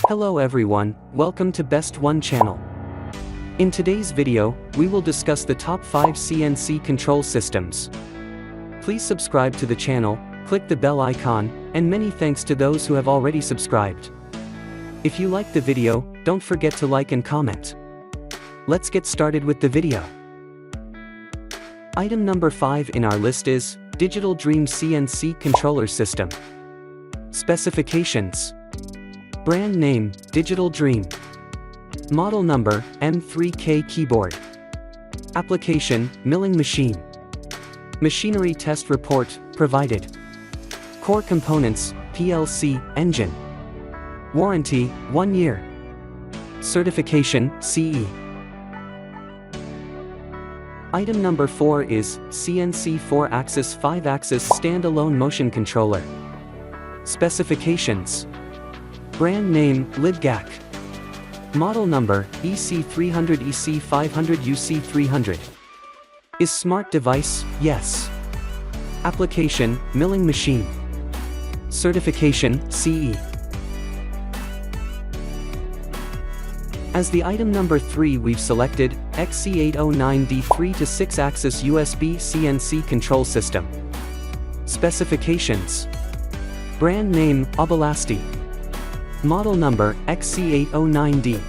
Hello everyone, welcome to Best One channel. In today's video, we will discuss the top 5 CNC control systems. Please subscribe to the channel, click the bell icon, and many thanks to those who have already subscribed. If you like the video, don't forget to like and comment. Let's get started with the video. Item number 5 in our list is Digital Dream CNC Controller System. Specifications. Brand name, Digital Dream. Model number, M3K keyboard. Application, milling machine. Machinery test report, provided. Core components, PLC, engine. Warranty, 1 year. Certification, CE. Item number 4 is CNC 4-axis 5-axis standalone motion controller. Specifications. Brand name, LidGAC. Model number, EC300 EC500 UC300. Is smart device, yes. Application, milling machine. Certification, CE. As the item number 3 we've selected, XC809D 3-to-6-axis USB CNC control system. Specifications. Brand name, Obelasti. Model number, XC809D.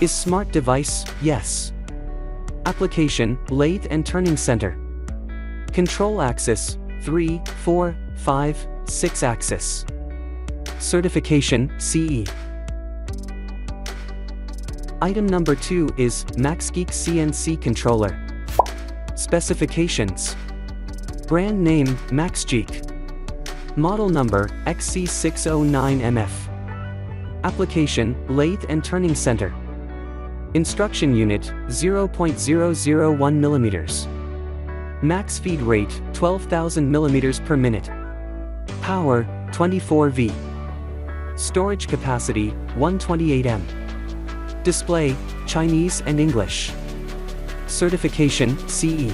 Is smart device, yes. Application, lathe and turning center. Control axis, 3, 4, 5, 6 axis. Certification, CE. Item number 2 is Axis CNC Controller. Specifications. Brand name, Maxgeek. Model number, XC609MF. Application, lathe and turning center. Instruction unit, 0.001 mm. Max feed rate, 12,000 mm per minute. Power, 24 V. Storage capacity, 128 M. Display, Chinese and English. Certification, CE.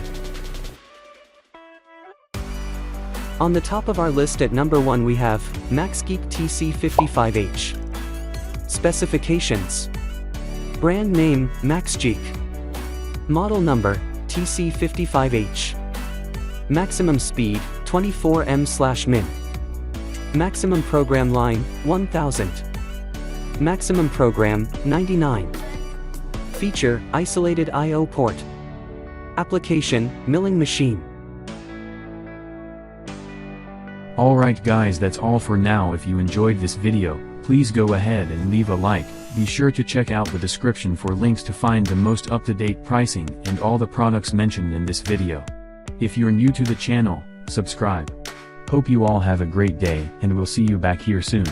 On the top of our list at number 1 we have Maxgeek TC55H. Specifications. Brand name, Maxgeek. Model number, TC55H. Maximum speed, 24 m/min. Maximum program line, 1000. Maximum program, 99. Feature, isolated I/O port. Application, milling machine. Alright guys, that's all for now. If you enjoyed this video, please go ahead and leave a like. Be sure to check out the description for links to find the most up-to-date pricing and all the products mentioned in this video. If you're new to the channel, subscribe. Hope you all have a great day, and we'll see you back here soon.